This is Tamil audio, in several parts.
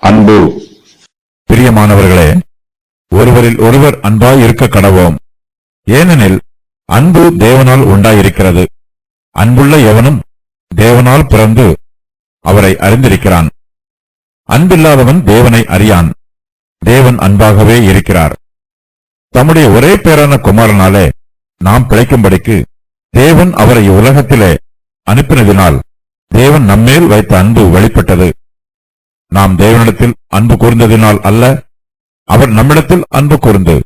அன்பு. பிரியமானவர்களே, ஒருவரில் ஒருவர் அன்பாய் இருக்க கடவோம். ஏனெனில் அன்பு தேவனால் உண்டாயிருக்கிறது. அன்புள்ள எவனும் தேவனால் பிறந்து அவரை அறிந்திருக்கிறான். அன்பில்லாதவன் தேவனை அறியான். தேவன் அன்பாகவே இருக்கிறார். தம்முடைய ஒரே பேரான குமாரனாலே நாம் பிழைக்கும்படிக்கு தேவன் அவரை உலகத்திலே அனுப்பினதினால் தேவன் நம்மேல் வைத்த அன்பு வெளிப்பட்டது. நாம் தேவனிடத்தில் அன்பு கூர்ந்ததினால் அல்ல, அவர் நம்மிடத்தில் அன்பு கூர்ந்து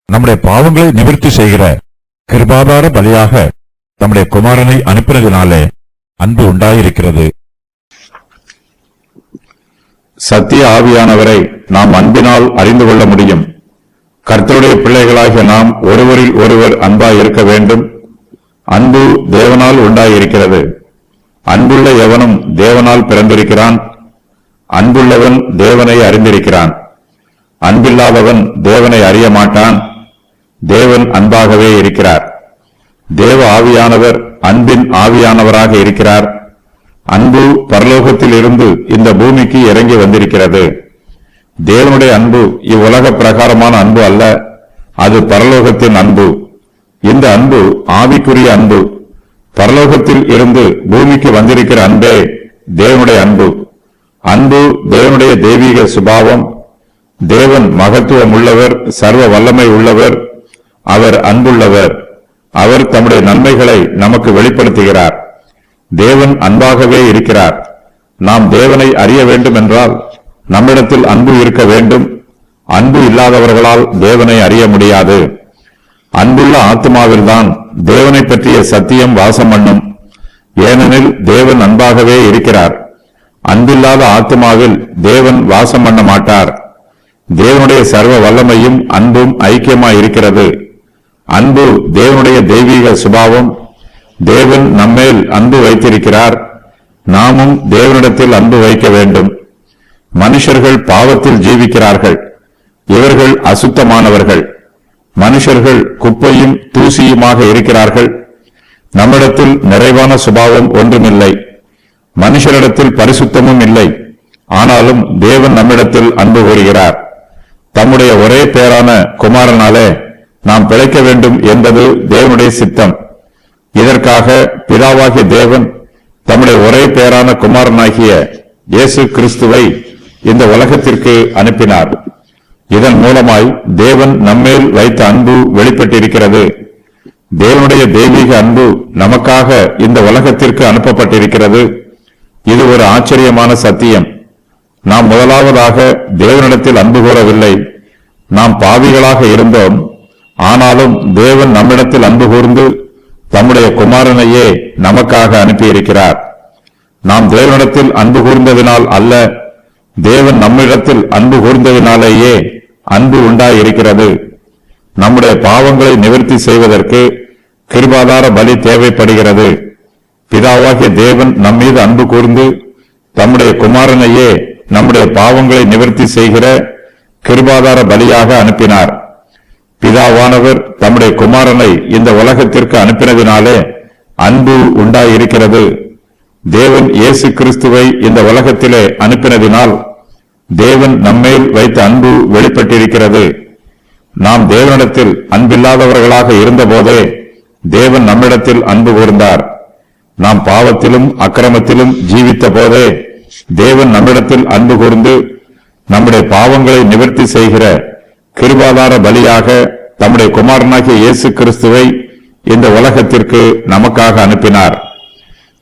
நம்முடைய பாவங்களை நிவர்த்தி செய்கிற கிருபாதார பலியாக தம்முடைய குமாரனை அனுப்பினதினாலே அன்பு உண்டாயிருக்கிறது. சத்திய ஆவியானவரை நாம் அன்பினால் அறிந்து கொள்ள முடியும். கர்த்தருடைய பிள்ளைகளாகிய நாம் ஒருவரில் ஒருவர் அன்பாய் இருக்க வேண்டும். அன்பு தேவனால் உண்டாயிருக்கிறது. அன்புள்ள எவனும் தேவனால் பிறந்திருக்கிறான். அன்புள்ளவன் தேவனை அறிந்திருக்கிறான். அன்பில்லாதவன் தேவனை அறிய மாட்டான். தேவன் அன்பாகவே இருக்கிறார். தேவ ஆவியானவர் அன்பின் ஆவியானவராக இருக்கிறார். அன்பு பரலோகத்தில் இருந்து இந்த பூமிக்கு இறங்கி வந்திருக்கிறது. தேவனுடைய அன்பு இவ்வுலக பிரகாரமான அன்பு அல்ல, அது பரலோகத்தின் அன்பு. இந்த அன்பு ஆவிக்குரிய அன்பு. பரலோகத்தில் இருந்து பூமிக்கு வந்திருக்கிற அன்பே தேவனுடைய அன்பு. அன்பு தேவனுடைய தெய்வீக சுபாவம். தேவன் மகத்துவம் உள்ளவர், சர்வ வல்லமை உள்ளவர். அவர் அன்புள்ளவர். அவர் தம்முடைய நன்மைகளை நமக்கு வெளிப்படுத்துகிறார். தேவன் அன்பாகவே இருக்கிறார். நாம் தேவனை அறிய வேண்டும் என்றால் நம்மிடத்தில் அன்பு இருக்க வேண்டும். அன்பு இல்லாதவர்களால் தேவனை அறிய முடியாது. அன்புள்ள ஆத்மாவில்தான் தேவனை பற்றிய சத்தியம் வாசம் பண்ணும். ஏனெனில் தேவன் அன்பாகவே இருக்கிறார். அன்பில்லாத ஆத்மாவில் தேவன் வாசம் பண்ண மாட்டார். தேவனுடைய சர்வ வல்லமையும் அன்பும் ஐக்கியமாய் இருக்கிறது. அன்பு தேவனுடைய தெய்வீக சுபாவம். தேவன் நம்மேல் அன்பு வைத்திருக்கிறார். நாமும் தேவனிடத்தில் அன்பு வைக்க வேண்டும். மனுஷர்கள் பாவத்தில் ஜீவிக்கிறார்கள். இவர்கள் அசுத்தமானவர்கள். மனுஷர்கள் குப்பையும் தூசியுமாக இருக்கிறார்கள். நம்மிடத்தில் நிறைவான சுபாவம் ஒன்றுமில்லை. மனுஷரிடத்தில் பரிசுத்தமும் இல்லை. ஆனாலும் தேவன் நம்மிடத்தில் அன்பு கூறுகிறார். தம்முடைய ஒரே பேரான குமாரனாலே நாம் பிழைக்க வேண்டும் என்பது தேவனுடைய சித்தம். இதற்காக பிதாவாகிய தேவன் தம்முடைய ஒரே பேரான குமாரனாகிய இயேசு கிறிஸ்துவை இந்த உலகத்திற்கு அனுப்பினார். இதன் மூலமாய் தேவன் நம்மேல் வைத்த அன்பு வெளிப்பட்டிருக்கிறது. தேவனுடைய தெய்வீக அன்பு நமக்காக இந்த உலகத்திற்கு அனுப்பப்பட்டிருக்கிறது. இது ஒரு ஆச்சரியமான சத்தியம். நாம் முதலாவதாக தேவனிடத்தில் அன்பு கூறவில்லை. நாம் பாவிகளாக இருந்தோம். ஆனாலும் தேவன் நம்மிடத்தில் அன்பு கூர்ந்து தம்முடைய குமாரனையே நமக்காக அனுப்பியிருக்கிறார். நாம் தேவனிடத்தில் அன்பு கூர்ந்ததினால் அல்ல, தேவன் நம்மிடத்தில் அன்பு கூர்ந்ததினாலேயே அன்பு உண்டாயிருக்கிறது. நம்முடைய பாவங்களை நிவர்த்தி செய்வதற்கு கிருபாதார பலி தேவைப்படுகிறது. பிதாவாகிய தேவன் நம்மீது அன்பு கூர்ந்து தம்முடைய குமாரனையே நம்முடைய பாவங்களை நிவர்த்தி செய்கிற கிருபாதார பலியாக அனுப்பினார். பிதாவானவர் தம்முடைய குமாரனை இந்த உலகத்திற்கு அனுப்பினதினாலே அன்பு உண்டாயிருக்கிறது. தேவன் இயேசு கிறிஸ்துவை இந்த உலகத்திலே அனுப்பினதினால் தேவன் நம்மேல் வைத்த அன்பு வெளிப்பட்டிருக்கிறது. நாம் தேவனிடத்தில் அன்பில்லாதவர்களாக இருந்தபோதே தேவன் நம்மிடத்தில் அன்பு கூர்ந்தார். நாம் பாவத்திலும் அக்கிரமத்திலும் ஜீவித்த போதே தேவன் நம்மிடத்தில் அன்பு கூர்ந்து நம்முடைய பாவங்களை நிவர்த்தி செய்கிற கிருபாதார பலியாக தம்முடைய குமாரனாகிய இயேசு கிறிஸ்துவை இந்த உலகத்திற்கு நமக்காக அனுப்பினார்.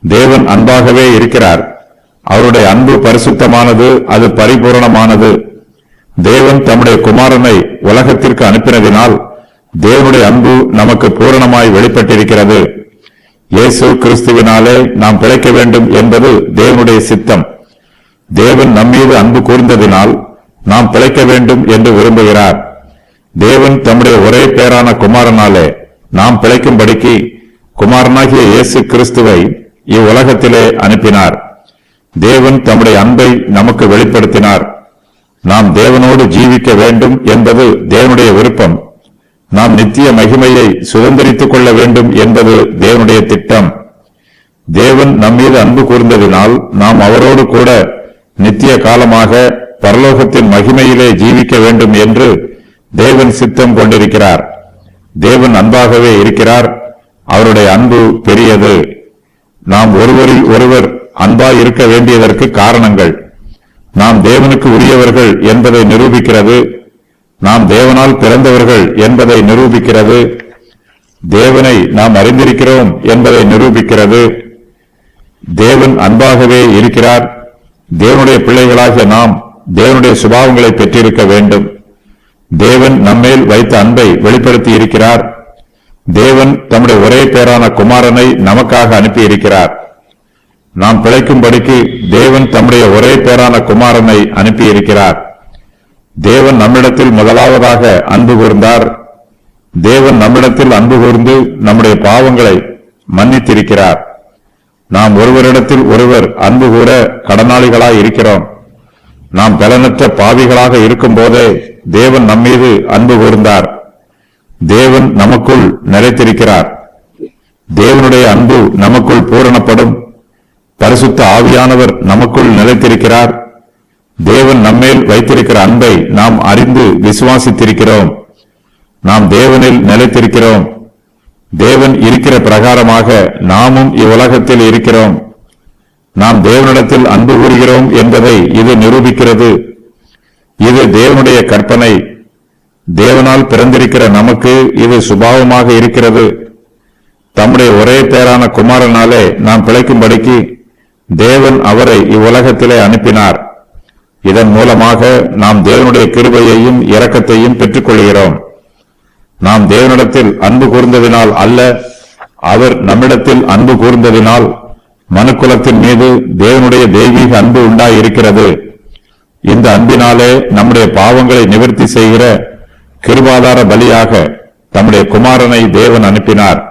தேவன் அன்பாகவே இருக்கிறார். அவருடைய அன்பு பரிசுத்தமானது, அது பரிபூரணமானது. தேவன் தம்முடைய குமாரனை உலகத்திற்கு அனுப்பினதினால் தேவனுடைய அன்பு நமக்கு பூரணமாய் வெளிப்பட்டிருக்கிறது. இயேசு கிறிஸ்துவினாலே நாம் பிழைக்க வேண்டும் என்பது தேவனுடைய சித்தம். தேவன் நம்மீது அன்பு கூர்ந்ததினால் நாம் பிழைக்க வேண்டும் என்று விரும்புகிறார். தேவன் தம்முடைய ஒரே பேரான குமாரனாலே நாம் பிழைக்கும்படிக்கு குமாரனாகிய இயேசு கிறிஸ்துவை இவ்வுலகத்திலே அனுப்பினார். தேவன் தம்முடைய அன்பை நமக்கு வெளிப்படுத்தினார். நாம் தேவனோடு ஜீவிக்க வேண்டும் என்பது தேவனுடைய விருப்பம். நாம் நித்திய மகிமையை சுதந்திரித்துக் கொள்ள வேண்டும் என்பது தேவனுடைய திட்டம். தேவன் நம்மீது அன்பு கூர்ந்ததினால் நாம் அவரோடு கூட நித்திய காலமாக பரலோகத்தின் மகிமையிலே ஜீவிக்க வேண்டும் என்று தேவன் சித்தம் கொண்டிருக்கிறார். தேவன் அன்பாகவே இருக்கிறார். அவருடைய அன்பு பெரியது. நாம் ஒருவரில் ஒருவர் அன்பாய் இருக்க வேண்டியதற்கு காரணங்கள் நாம் தேவனுக்கு உரியவர்கள் என்பதை நிரூபிக்கிறது. நாம் தேவனால் பிறந்தவர்கள் என்பதை நிரூபிக்கிறது. தேவனை நாம் அறிந்திருக்கிறோம் என்பதை நிரூபிக்கிறது. தேவன் அன்பாகவே இருக்கிறார். தேவனுடைய பிள்ளைகளாகிய நாம் தேவனுடைய சுபாவங்களை பெற்றிருக்க வேண்டும். தேவன் நம்மேல் வைத்த அன்பை வெளிப்படுத்தி இருக்கிறார். தேவன் தம்முடைய ஒரே பேரான குமாரனை நமக்காக அனுப்பி இருக்கிறார். நாம் பிழைக்கும்படிக்கு தேவன் தம்முடைய ஒரே பேரான குமாரனை அனுப்பி இருக்கிறார். தேவன் நம்மிடத்தில் முதலாவதாக அன்பு கூர்ந்தார். தேவன் நம்மிடத்தில் அன்பு கூர்ந்து நம்முடைய பாவங்களை மன்னித்திருக்கிறார். நாம் ஒருவரிடத்தில் ஒருவர் அன்பு கூற கடனாளிகளாய் இருக்கிறோம். நாம் பலனற்ற பாவிகளாக இருக்கும் போதே தேவன் நம்மீது அன்பு கூர்ந்தார். தேவன் நமக்குள் நிலைத்திருக்கிறார். தேவனுடைய அன்பு நமக்குள் பூரணப்படும். பரிசுத்த ஆவியானவர் நமக்குள் நிலைத்திருக்கிறார். தேவன் நம்மேல் வைத்திருக்கிற அன்பை நாம் அறிந்து விசுவாசித்திருக்கிறோம். நாம் தேவனில் நிலைத்திருக்கிறோம். தேவன் இருக்கிற பிரகாரமாக நாமும் இவ்வுலகத்தில் இருக்கிறோம். நாம் தேவனிடத்தில் அன்பு கூறுகிறோம் என்பதை இது நிரூபிக்கிறது. இது தேவனுடைய கற்பனை. தேவனால் பிறந்திருக்கிற நமக்கு இது சுபாவமாக இருக்கிறது. தம்முடைய ஒரே பேரான குமாரனாலே நாம் பிழைக்கும்படிக்கு தேவன் அவரை இவ்வுலகத்திலே அனுப்பினார். இதன் மூலமாக நாம் தேவனுடைய கிருபையையும் இரக்கத்தையும் பெற்றுக் கொள்கிறோம். நாம் தேவனிடத்தில் அன்பு கூர்ந்ததினால் அல்ல, அவர் நம்மிடத்தில் அன்பு கூர்ந்ததினால் மனுக்குலத்தின் மீது தேவனுடைய தெய்வீக அன்பு உண்டாயிருக்கிறது. இந்த அன்பினாலே நம்முடைய பாவங்களை நிவர்த்தி செய்கிற கிருபாதார பலியாக தம்முடைய குமாரனை தேவன் அனுப்பினார்.